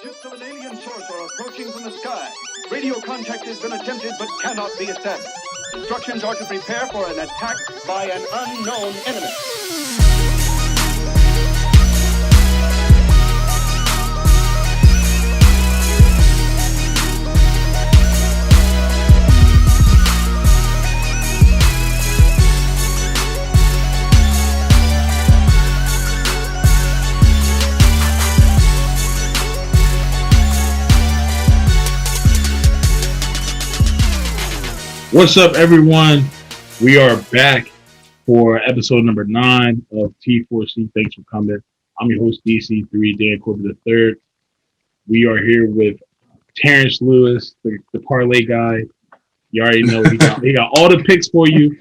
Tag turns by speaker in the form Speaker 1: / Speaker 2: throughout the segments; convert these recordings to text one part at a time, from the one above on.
Speaker 1: Ships of an alien source are approaching from the sky. Radio contact has been attempted but cannot be established. Instructions are to prepare for an attack by an unknown enemy.
Speaker 2: What's up, everyone? We are back for episode number 9 of T4C. Thanks for coming. I'm your host, DC3, Dan Corbett III. We are here with Terrence Lewis, the parlay guy. You already know he got all the picks for you,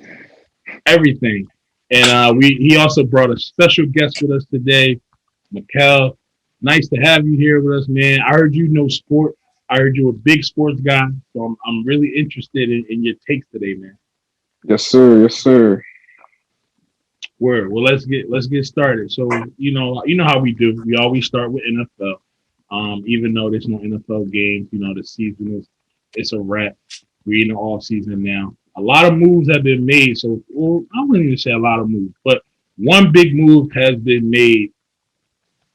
Speaker 2: everything. And he also brought a special guest with us today, Mikkel. Nice to have you here with us, man. I heard you know sport. I heard you're a big sports guy, so I'm really interested in your takes today, man.
Speaker 3: Yes, sir. Yes, sir.
Speaker 2: Word. Well, let's get started. So you know how we do. We always start with NFL. Even though there's no NFL games, the season it's a wrap. We're in the off season now. A lot of moves have been made. So I wouldn't even say a lot of moves, but one big move has been made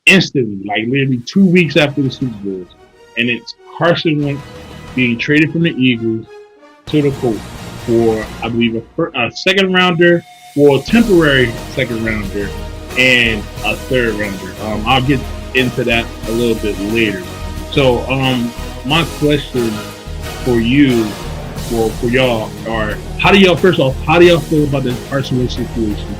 Speaker 2: instantly, like literally 2 weeks after the Super Bowl, and it's Carson Wentz being traded from the Eagles to the Colts for, I believe, a second rounder, or a temporary second rounder, and a third rounder. I'll get into that a little bit later. So, my question for you, for y'all, are how do y'all feel about the Carson Wentz situation?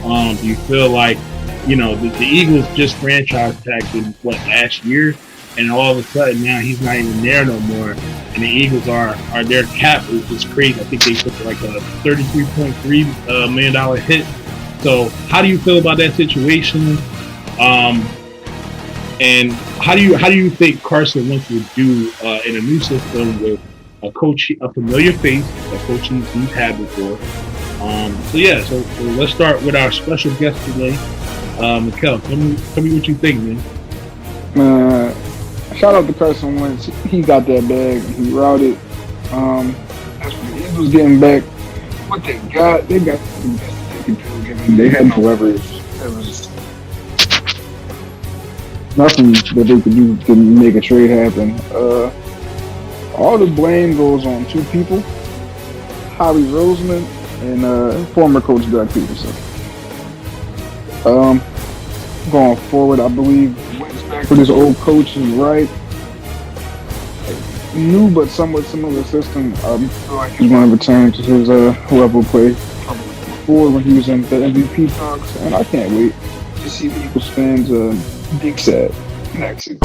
Speaker 2: Do you feel like, the Eagles just franchise tagged him last year? And all of a sudden now he's not even there no more, and the Eagles are their cap is just crazy. I think they took like a $33.3 million hit. So how do you feel about that situation? And how do you think Carson Wentz would do in a new system with a coach, a familiar face, a coach he's had before? So let's start with our special guest today, Mikkel. Tell me what you think, man.
Speaker 3: Shout out to Carson Wentz. He got that bag. He routed. As for the Eagles getting back, what they got the best they could do. They had no leverage. There was nothing that they could do to make a trade happen. All the blame goes on two people: Howie Roseman and former coach Doug Peterson. Going forward, I believe for this old coach is right. New but somewhat similar system. I feel like he's going to return to his level of play before when he was in the MVP talks, and I can't wait to see the Eagles fans dig sad next season.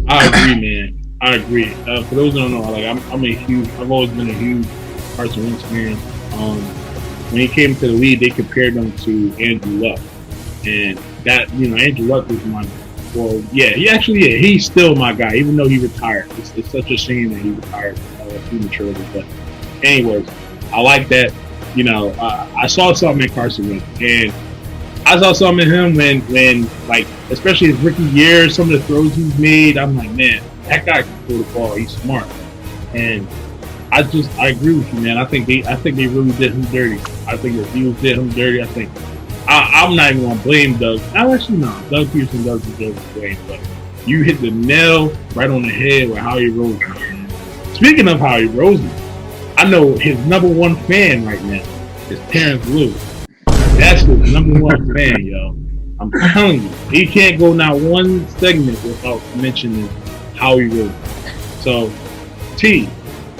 Speaker 2: I agree, man. I agree. For those who don't know, I've always been a huge Carson Wentz fan. When he came to the league, they compared him to Andrew Luck, and that Andrew Luck was he's still my guy, even though he retired. It's such a shame that he retired prematurely. But anyways, I like that. I saw something in Carson Wentz, and I saw something in him when especially his rookie year, some of the throws he's made. I'm like, man, that guy can throw the ball. He's smart, and I agree with you, man. I think they really did him dirty. I think the Eagles did him dirty. I think. I'm not even going to blame Doug. Actually, no. Doug Peterson does deserve the blame, but you hit the nail right on the head with Howie Roseman. Speaking of Howie Roseman, I know his number one fan right now is Terrence Lewis. That's his number one fan, yo. I'm telling you. He can't go now one segment without mentioning Howie Roseman. So, T,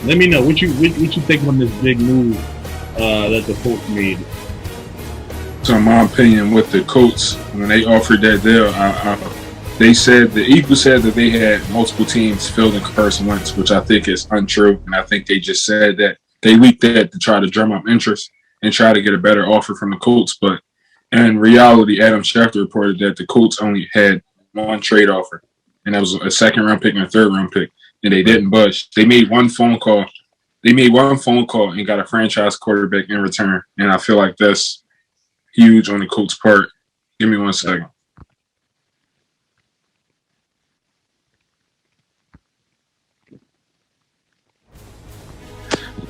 Speaker 2: let me know what you think on this big move that the Colts made.
Speaker 4: So in my opinion, with the Colts, when they offered that deal, the Eagles said that they had multiple teams fielding Carson Wentz, which I think is untrue. And I think they just said that they leaked that to try to drum up interest and try to get a better offer from the Colts. But in reality, Adam Schefter reported that the Colts only had one trade offer, and that was a second-round pick and a third-round pick, and they didn't budge. They made one phone call. And got a franchise quarterback in return, and I feel like that's huge on the Colts' part. Give me 1 second.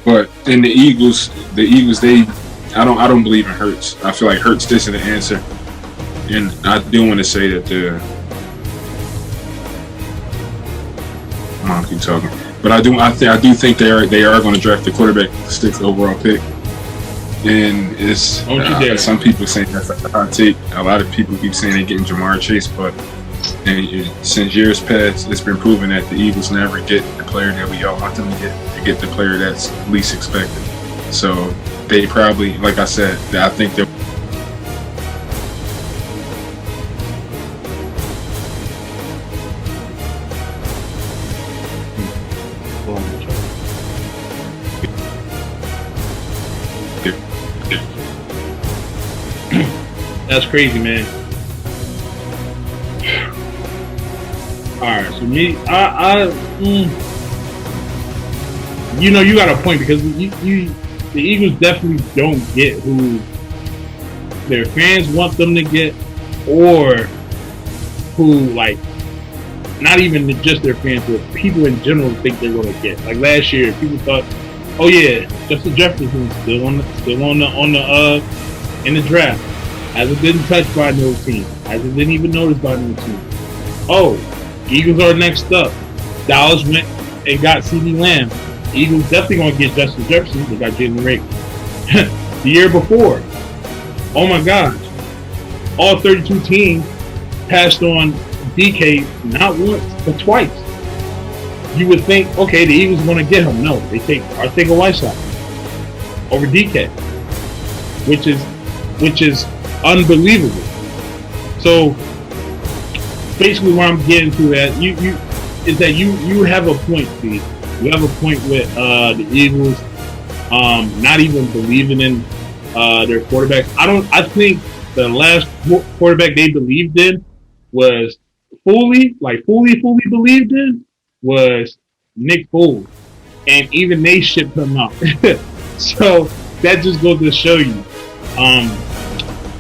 Speaker 4: But in the Eagles, I don't believe in Hurts. I feel like Hurts isn't the answer, and I do want to say that I keep talking, but I do think they are going to draft the quarterback, the 6th overall pick, and it's some people saying that's a hot take. A lot of people keep saying they're getting Jamar Chase, but since years past, it's been proven that the Eagles never get the player that we all want them to get. They get the player that's least expected. So they probably, like I said, I think they're.
Speaker 2: That's crazy, man. All right, so me, you got a point, because the Eagles definitely don't get who their fans want them to get, or who, like, not even just their fans, but people in general think they're going to get. Like last year, people thought, oh yeah, Justin Jefferson's still in the draft. Hasn't been touched by no team. Hasn't been even noticed by no team. Oh, Eagles are next up. Dallas went and got CeeDee Lamb. Eagles definitely going to get Justin Jefferson. They got Jalen Reagor. The year before, oh my gosh, all 32 teams passed on DK not once but twice. You would think, okay, the Eagles want to get him. No, they take Arcega-Whiteside over DK, which is unbelievable. So basically, what I'm getting to that you have a point, Steve. You have a point with the Eagles not even believing in their quarterbacks. I think the last quarterback they believed in was fully believed in was Nick Foles, and even they shipped him out. So that just goes to show you.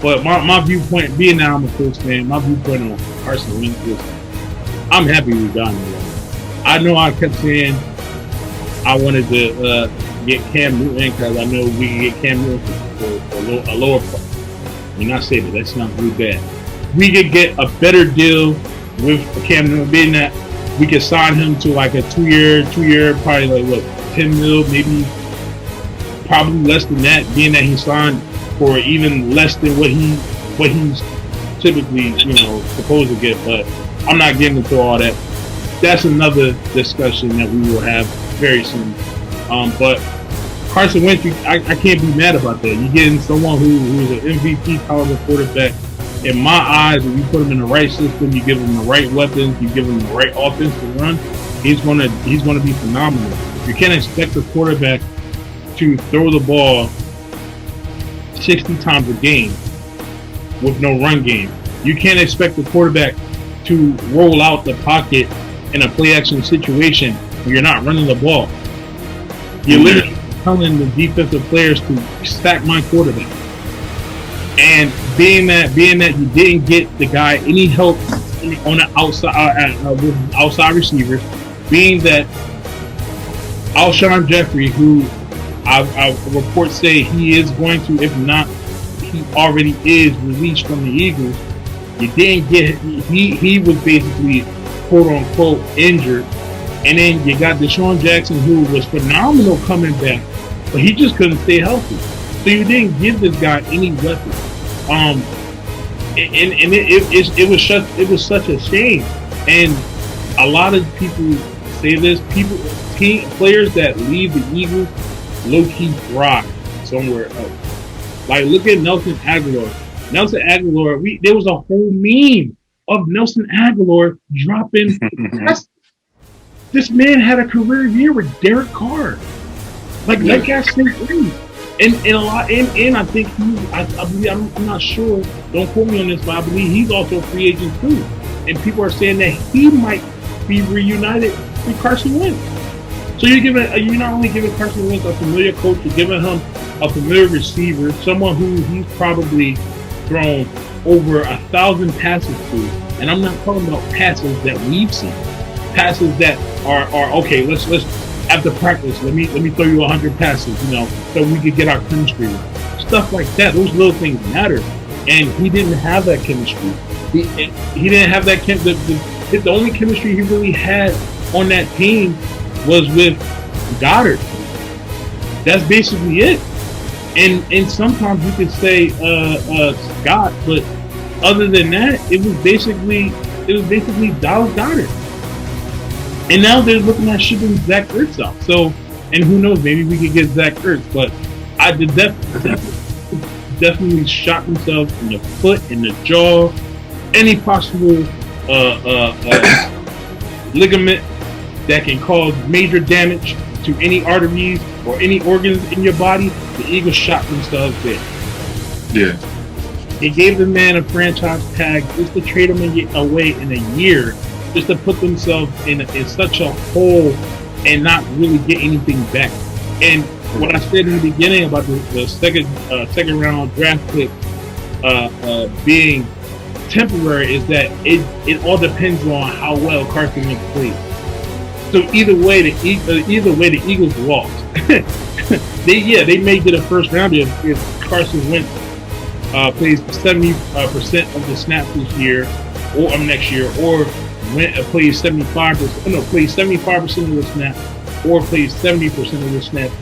Speaker 2: But my viewpoint, being that I'm a Colts fan, my viewpoint on Carson Wentz is, I'm happy we got him. I know I kept saying I wanted to get Cam Newton, because I know we can get Cam Newton for a lower price. I mean, not say that, that's not really bad. We could get a better deal with Cam Newton, being that we could sign him to like a two-year, probably like what, 10 mil, maybe, probably less than that, being that he signed for even less than what he's typically, supposed to get. But I'm not getting into all that. That's another discussion that we will have very soon. But Carson Wentz, I can't be mad about that. You're getting someone who's an MVP caliber quarterback. In my eyes, if you put him in the right system, you give him the right weapons, you give him the right offense to run, he's gonna be phenomenal. You can't expect a quarterback to throw the ball 60 times a game with no run game. You can't expect the quarterback to roll out the pocket in a play action situation when you're not running the ball. You're literally telling the defensive players to stack my quarterback. And being that you didn't get the guy any help on the outside with outside receivers, being that Alshon Jeffrey, who I reports say he is going to, if not, he already is released from the Eagles. You didn't get, he was basically quote unquote injured, and then you got Deshaun Jackson, who was phenomenal coming back, but he just couldn't stay healthy. So you didn't give this guy any weapons. It was such a shame. And a lot of people say this, players that leave the Eagles low-key thrive somewhere else. Like, look at Nelson Aguilar. There was a whole meme of Nelson Aguilar dropping. This man had a career year with Derek Carr. Like, that guy stayed free. And I think I'm not sure, don't quote me on this, but I believe he's also a free agent too. And people are saying that he might be reunited with Carson Wentz. So you're not only giving Carson Wentz a familiar coach, you're giving him a familiar receiver, someone who he's probably thrown over 1,000 passes to. And I'm not talking about passes that we've seen. Passes that are okay, let's after practice, let me throw you 100 passes, so we could get our chemistry right. Stuff like that. Those little things matter. And he didn't have that chemistry. He didn't have that the only chemistry he really had on that team was with Goddard. That's basically it. And sometimes you could say Scott, but other than that, it was basically Dallas Goddard. And now they're looking at shipping Zach Ertz out. So, and who knows, maybe we could get Zach Ertz. But I did definitely shot themselves in the foot, in the jaw, any possible ligament that can cause major damage to any arteries or any organs in your body. The Eagles shot themselves there.
Speaker 4: Yeah.
Speaker 2: They gave the man a franchise tag just to trade him away in a year, just to put themselves in such a hole and not really get anything back. And what I said in the beginning about the second round draft pick being temporary is that it all depends on how well Carson Wentz plays. So either way, the Eagles lost. They may get a first rounder if Carson Wentz plays 70% of the snaps this year or next year, or plays 75%. No, plays 75% of the snaps, or plays 70% of the snaps,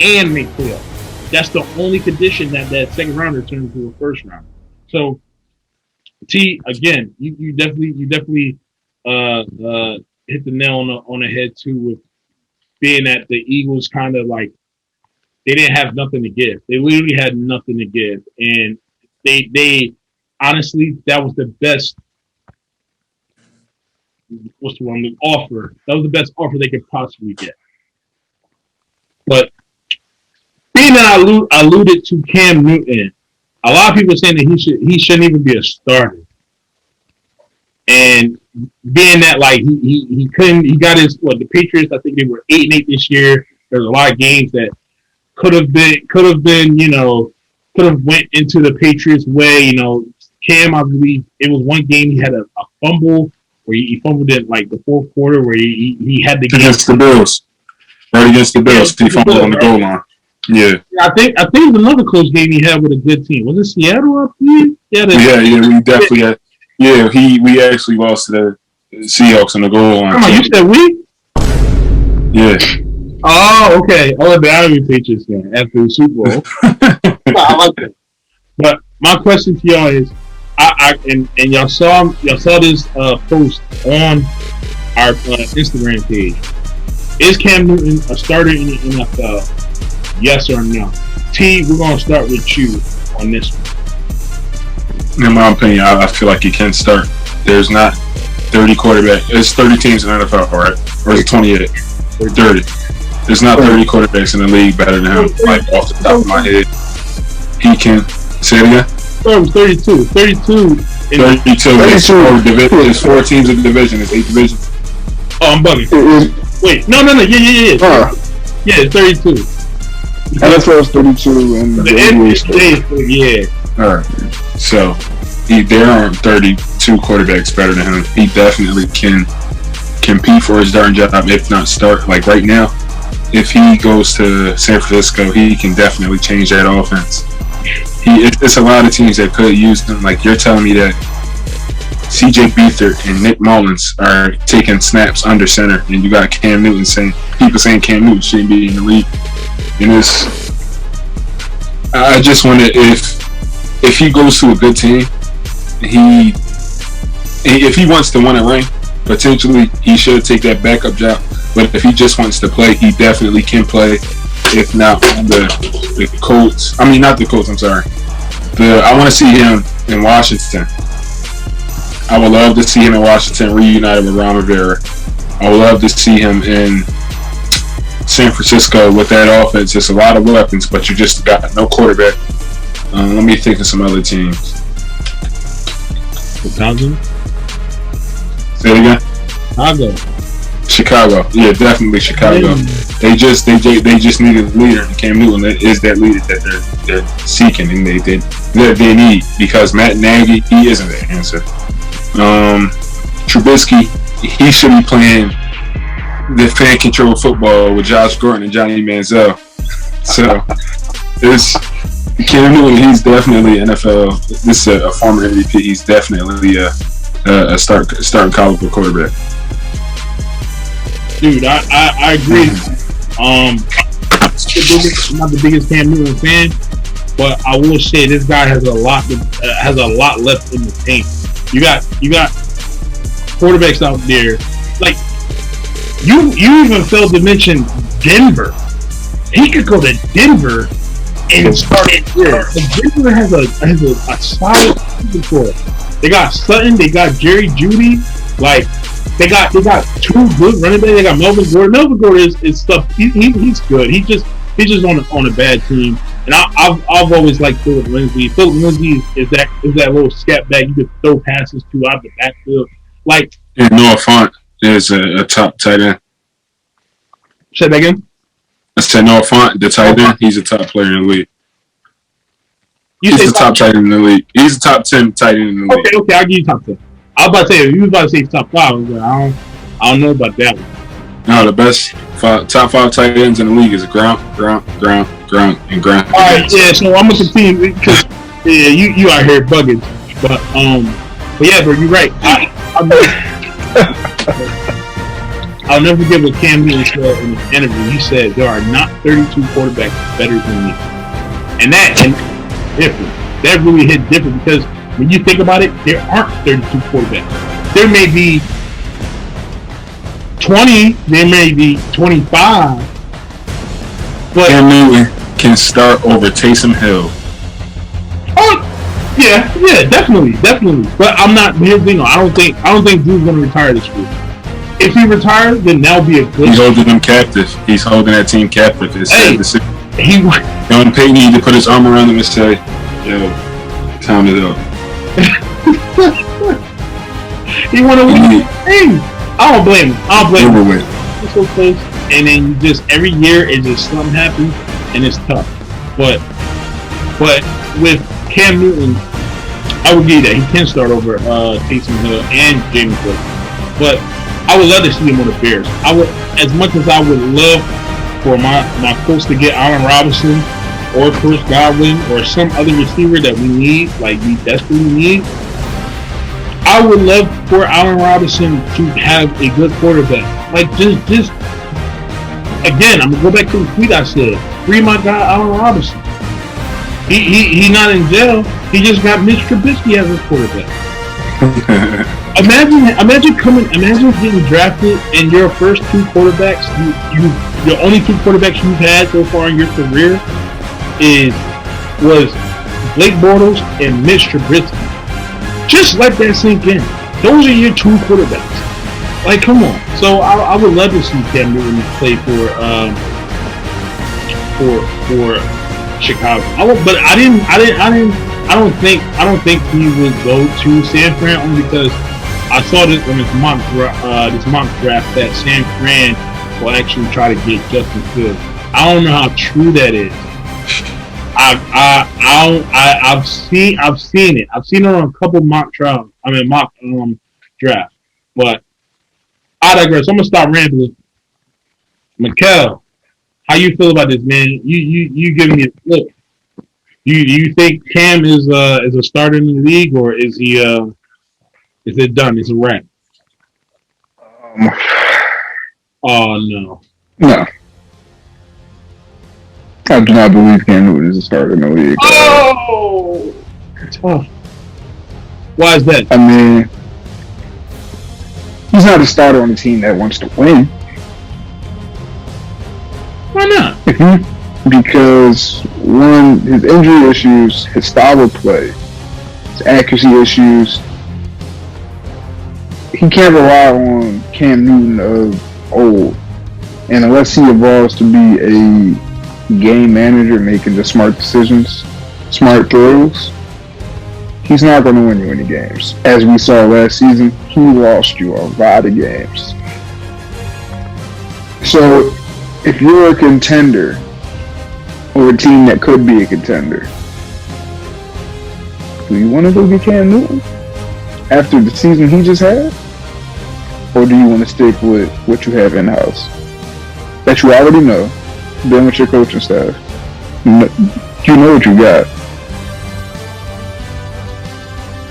Speaker 2: and make playoffs. That's the only condition that second rounder turns into a first rounder. So, T, again, you definitely hit the nail on the head too, with being that the Eagles kind of like they didn't have nothing to give. They literally had nothing to give, and they honestly, that was the best. What's the one offer? That was the best offer they could possibly get. But being that I alluded to Cam Newton, a lot of people are saying that he shouldn't even be a starter. And being that like he got his the Patriots, I think they were 8-8 this year. There's a lot of games that could have been could have went into the Patriots' way. Cam, I believe it was one game he had a fumble where he fumbled in like the fourth quarter where he had the game
Speaker 4: against the Bills. Right against the Bills, he fumbled on the goal line. Yeah, I
Speaker 2: think it was another close game he had with a good team. Was it Seattle up here?
Speaker 4: Yeah, we definitely had. Yeah, we actually lost to the Seahawks on the goal line.
Speaker 2: Come on, you said we?
Speaker 4: Yeah.
Speaker 2: Oh, okay. I love the Army Patriots fan after the Super Bowl. I like that. But my question to y'all is, and y'all saw this post on our Instagram page. Is Cam Newton a starter in the NFL? Yes or no? T, we're gonna start with you on this one.
Speaker 4: In my opinion, I feel like he can start. There's not 30 quarterbacks. It's 30 teams in the NFL, right? Or is it 28? Or 30? There's not 30 quarterbacks in the league better than him. Like off the top of my head, he can. Say it again.
Speaker 2: Oh, it was 32. 32.
Speaker 4: 32. There's 4 teams in the division. It's 8 divisions.
Speaker 2: Oh, I'm bugging. Wait, no. Yeah. Yeah, it's 32.
Speaker 3: NFL is 32 and the
Speaker 2: NBA. Yeah.
Speaker 4: All right. So there aren't 32 quarterbacks better than him. He definitely can compete for his starting job, if not start. Like right now, if he goes to San Francisco, he can definitely change that offense. It's a lot of teams that could use him. Like you're telling me that CJ Beathard and Nick Mullins are taking snaps under center, and you got Cam Newton saying Cam Newton shouldn't be in the league. And I just wonder if he goes to a good team, if he wants to win a ring, potentially he should take that backup job. But if he just wants to play, he definitely can play. If not the Colts, not the Colts. I'm sorry. I want to see him in Washington. I would love to see him in Washington reunited with Ron Rivera. I would love to see him in San Francisco with that offense. There's a lot of weapons, but you just got no quarterback. Let me think of some other teams.
Speaker 2: Chicago?
Speaker 4: Say it again?
Speaker 2: Chicago.
Speaker 4: Yeah, definitely Chicago. They just needed a leader, and Cam Newton is that leader that they're seeking, and they need, because Matt Nagy, he isn't the answer. Trubisky, he should be playing the fan control football with Josh Gordon and Johnny Manziel. So it's Cam Newton. He's definitely NFL. This is a former MVP. He's definitely a starting caliber quarterback.
Speaker 2: Dude, I agree. I'm not the biggest Cam Newton fan, but I will say this guy has a lot left in the tank. You got quarterbacks out there like you even failed to mention Denver. He could go to Denver and start it there. Denver has a solid core. They got Sutton, they got Jerry Jeudy, like they got two good running backs. They got Melvin Gordon. Melvin Gordon is stuff. He's good. He's just on a bad team. And I've always liked Philip Lindsay. Philip Lindsay is that little scat back you could throw passes to out the backfield. Like
Speaker 4: and Noah Fant is a top tight end.
Speaker 2: Say that again.
Speaker 4: I said Noah Fant, the tight end. He's a top player in the league. He's the top tight end in the league. He's a top 10 tight end in the league.
Speaker 2: Okay, I'll give you top 10. I was about to say, if you was about to say top 5, I was like, I don't know about that one.
Speaker 4: No, the best top 5 tight ends in the league is Gronk, and Gronk.
Speaker 2: All right, yeah. So I'm gonna continue because you out here bugging, but yeah, bro, you're right. I'll never forget what Cam Newton said in the interview. He said there are not 32 quarterbacks better than me, and different. That really hit different because when you think about it, there aren't 32 quarterbacks. There may be 20, there may be 25, but
Speaker 4: Cam Newton can start over Taysom Hill.
Speaker 2: Oh, yeah, definitely. But I'm not. Here's the thing. I don't think Drew's gonna retire this week. If he retires, then that'll be a good.
Speaker 4: He's holding them captive. He's holding that team captive. It's Sean Payton need to put his arm around him and say, "Yo, time to go."
Speaker 2: He want to win. Hey, I don't blame him.
Speaker 4: Overweight.
Speaker 2: It's so close, and then you just every year it just something happens, and it's tough. But with Cam Newton, I would give you that he can start over Taysom Hill and James Cook. But I would love to see him on the Bears. I would, as much as I would love for my Colts to get Allen Robinson or Chris Godwin or some other receiver that we need, like we desperately need. I would love for Allen Robinson to have a good quarterback. Like just again, I'm gonna go back to the tweet I said. Free my guy Allen Robinson. He not in jail. He just got Mitch Trubisky as his quarterback. Imagine getting drafted and your first two quarterbacks, your only two quarterbacks you've had so far in your career was Blake Bortles and Mitch Trubisky. Just let that sink in. Those are your two quarterbacks. Like, come on. So I would love to see Cam Newton play for Chicago. But I don't think he would go to San Fran only because I saw this on this mock draft that San Fran will actually try to get Justin Fields. I don't know how true that is. I've seen it. I've seen it on a couple mock drafts. But I digress. I'm gonna stop rambling. Mikkel, how you feel about this, man? You giving me a look. You think Cam is a starter in the league, or is he is it done? It's a wrap. Oh no.
Speaker 3: No. I do not believe Cam Newton is a starter in the league.
Speaker 2: Oh, tough. Why is that?
Speaker 3: I mean, he's not a starter on a team that wants to win.
Speaker 2: Why not?
Speaker 3: Because one, his injury issues, his style of play, his accuracy issues. He can't rely on Cam Newton of old, and unless he evolves to be a game manager making the smart decisions, smart throws, he's not going to win you any games. As we saw last season, he lost you a lot of games. So, if you're a contender, or a team that could be a contender, do you want to go get Cam Newton after the season he just had? or do you want to stick with what you have in house that you already know? Then with your coaching staff, you know what you got.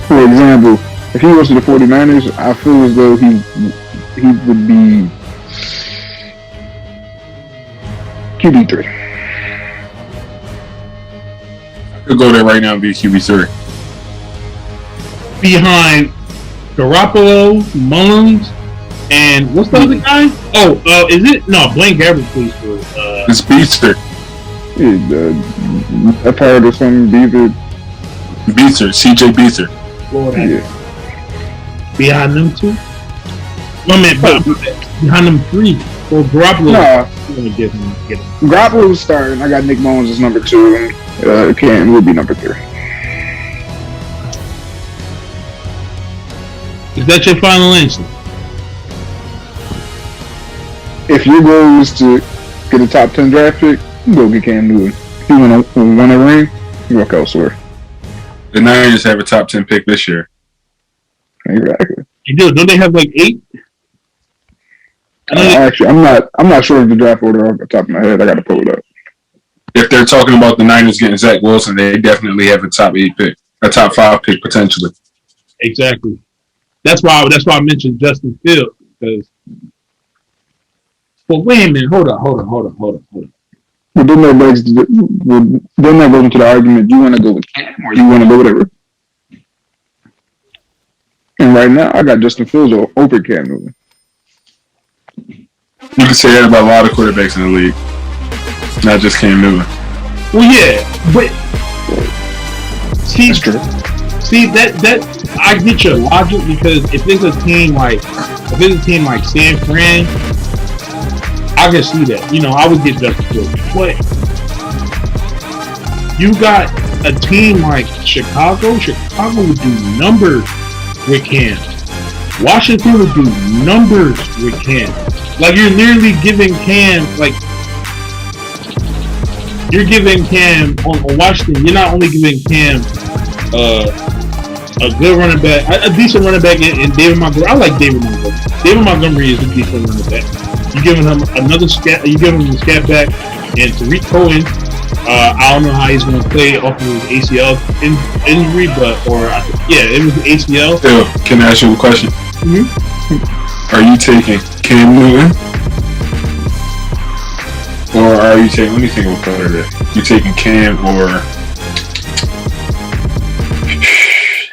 Speaker 3: For example, if he goes to the 49ers, I feel as though he would be QB3.
Speaker 4: I could go there right now and be QB3.
Speaker 2: Behind Garoppolo, Mullins, and what's the other guy? Oh, is it? No, Blaine Gabbert plays for.
Speaker 4: It's Beaster.
Speaker 3: A part of some Beaver.
Speaker 4: Beaster, CJ Beaster.
Speaker 2: Florida.
Speaker 3: Yeah.
Speaker 2: Behind them two? Behind them three. Well, Garoppolo.
Speaker 3: Nah.
Speaker 2: Get him.
Speaker 3: Garoppolo's starting. I got Nick Mullins as number 2, and Cam will be number 3.
Speaker 2: Is that your final answer?
Speaker 3: If your goal is to get a top 10 draft pick, go get Cam Newton. If you want to win a ring, you look elsewhere.
Speaker 4: The Niners have a top 10 pick this year.
Speaker 3: Exactly.
Speaker 2: You do? Don't they have like 8?
Speaker 3: Actually, I'm not sure of the draft order off the top of my head. I got to pull it up.
Speaker 4: If they're talking about the Niners getting Zach Wilson, they definitely have a top 8 pick, a top 5 pick potentially.
Speaker 2: Exactly. That's why I mentioned Justin Fields because. Well, wait a minute. Hold on.
Speaker 3: But then that goes into the argument: you want to go with Cam or you want to go whatever. And right now, I got Justin Fields over Cam Newton.
Speaker 4: You can say that about a lot of quarterbacks in the league, not just Cam Newton.
Speaker 2: Well, yeah, but
Speaker 3: That's true.
Speaker 2: See that I get your logic because if it's a team like San Fran, I can see that. You know, I would get Justin Fields. But you got a team like Chicago. Chicago would do numbers with Cam. Washington would do numbers with Cam. Like you're literally giving Cam you're giving Cam on Washington. You're not only giving Cam a good running back, a decent running back, and David Montgomery. I like David Montgomery. David Montgomery is a decent running back. You're giving him another scat. You're giving him a scat back, and Tariq Cohen. I don't know how he's going to play off of his ACL injury, it was ACL.
Speaker 4: Phil, can I ask you a question?
Speaker 2: Mm-hmm.
Speaker 4: Are you taking Cam Newton? Or are you taking, let me think of a player there. You taking Cam or,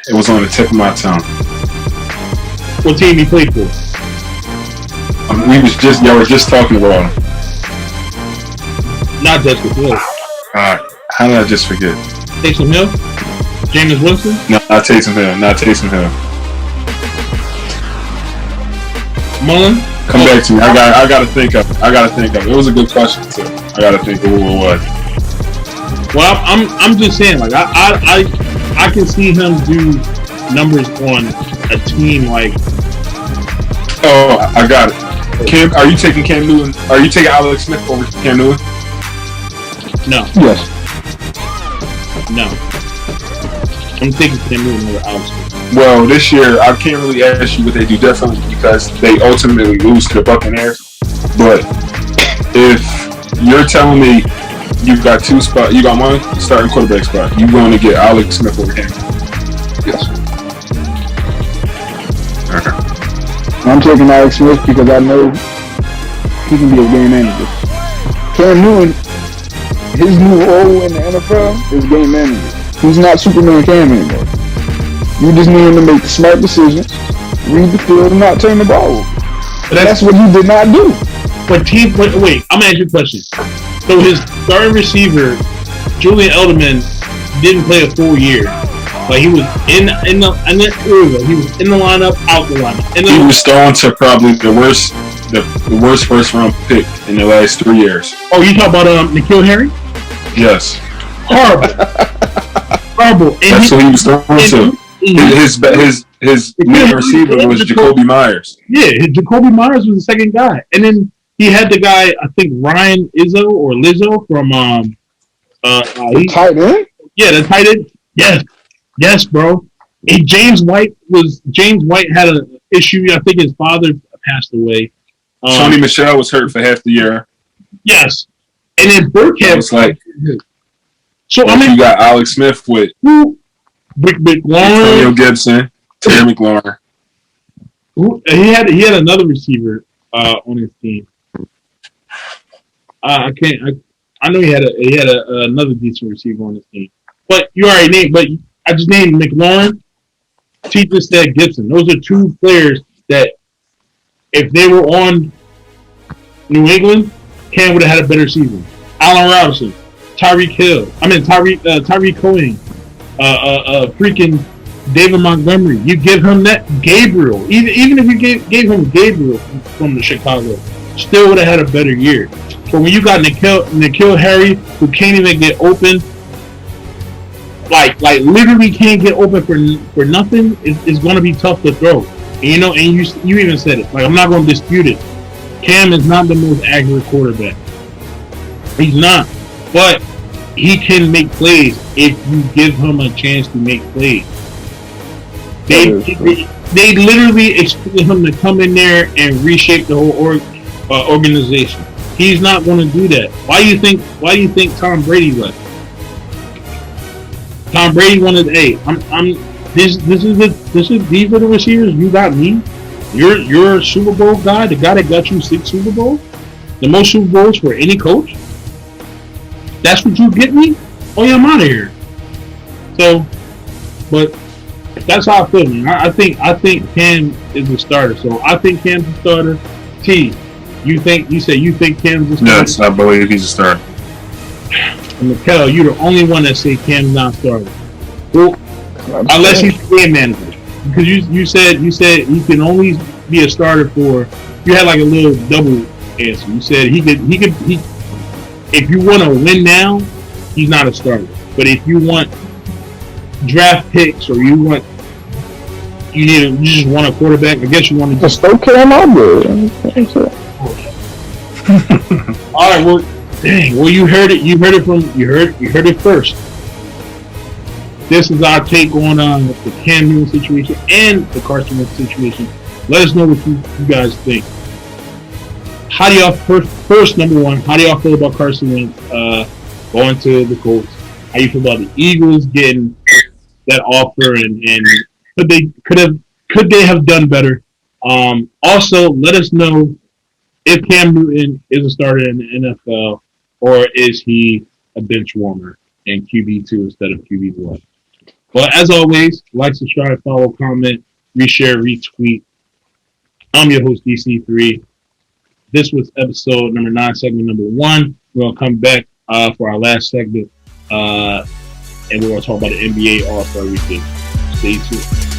Speaker 4: it was on the tip of my tongue.
Speaker 2: What team he played for?
Speaker 4: Y'all were just talking about him.
Speaker 2: Not Justin Fields.
Speaker 4: How did I just forget?
Speaker 2: Taysom Hill? Jameis Winston?
Speaker 4: No, not Taysom Hill.
Speaker 2: Mullen?
Speaker 4: Come back to me. I gotta think of it. It was a good question too. I gotta think of who it was.
Speaker 2: Well, I'm just saying, like I can see him do numbers on a team like.
Speaker 4: Oh, I got it. Cam, are you taking Cam Newton? Are you taking Alex Smith over Cam Newton?
Speaker 2: No.
Speaker 3: Yes.
Speaker 2: No. I'm taking Cam Newton over Alex Smith.
Speaker 4: Well, this year I can't really ask you what they do differently because they ultimately lose to the Buccaneers. But if you're telling me you've got 2 spots, you got one starting quarterback spot, you're going to get Alex Smith over him.
Speaker 3: Yes.
Speaker 4: Okay.
Speaker 3: I'm taking Alex Smith because I know he can be a game manager. Cam Newton, his new role in the NFL is game manager. He's not Superman Cam anymore. You just need him to make the smart decisions, read the field, and not turn the ball over. But that's what he did not do.
Speaker 2: Wait, I'm gonna ask you a question. So his starting receiver, Julian Edelman, didn't play a full year. Like he was in the lineup, out the lineup.
Speaker 4: He was thrown to probably the worst first round pick in the last 3 years.
Speaker 2: Oh, you talking about N'Keal Harry?
Speaker 4: Yes.
Speaker 2: Horrible. And
Speaker 4: that's what he was thrown to. His main receiver was Jacoby Myers.
Speaker 2: Yeah, Jacoby Myers was the second guy, and then he had the guy I think Ryan Lizzo from
Speaker 3: the tight end.
Speaker 2: Yeah, the tight end. Yes, bro. And James White had an issue. I think his father passed away.
Speaker 4: Tony Michelle was hurt for half the year.
Speaker 2: Yes, and then Burkhead
Speaker 4: was like.
Speaker 2: So I mean,
Speaker 4: you got Alex Smith with
Speaker 2: Rick McLaurin,
Speaker 4: Antonio Gibson, Terry McLaurin.
Speaker 2: He had another receiver on his team. I know he had another decent receiver on his team. But you already named. But I just named McLaurin. T just said Gibson. Those are two players that, if they were on New England, Cam would have had a better season. Allen Robinson, Tyreek Cohen, freaking David Montgomery. You give him that Gabriel. Even if you gave him Gabriel from the Chicago, still would have had a better year. But when you got N'Keal Harry, who can't even get open, like literally can't get open for nothing, it's going to be tough to throw. And, and you even said it. Like, I'm not going to dispute it. Cam is not the most accurate quarterback. He's not. But he can make plays if you give him a chance to make plays. They literally expect him to come in there and reshape the whole organization. He's not going to do that. Why do you think Tom Brady left? Tom Brady wanted, these are the receivers you got me. You're a Super Bowl guy, the guy that got you 6 Super Bowls, the most Super Bowls for any coach. That's what you get me? Oh yeah, I'm out of here. So, but that's how I feel, man. I think Cam is the starter. So I think Cam's the starter. T, you think Cam's the starter?
Speaker 4: Yes, I believe he's a starter.
Speaker 2: And Mikkel, you're the only one that say Cam's not starter. Well, unless he's the game manager. Because you said he can only be a starter for. You had like a little double answer. You said he could. If you want to win now, he's not a starter. But if you want draft picks or you just want a quarterback, I guess you want to
Speaker 3: just throw Cam out there.
Speaker 2: All right. Well, dang. Well, you heard it. You heard it first. This is our take on the Cam Newton situation and the Carson Wentz situation. Let us know what you guys think. How do y'all first number one? How do y'all feel about Carson Wentz going to the Colts? How you feel about the Eagles getting that offer and could they have done better? Also, let us know if Cam Newton is a starter in the NFL or is he a bench warmer in QB2 instead of QB1. But as always, like, subscribe, follow, comment, reshare, retweet. I'm your host, DC3. This was episode number 9, segment number 1. We're going to come back for our last segment, and we're going to talk about the NBA All-Star Weekend. Stay tuned.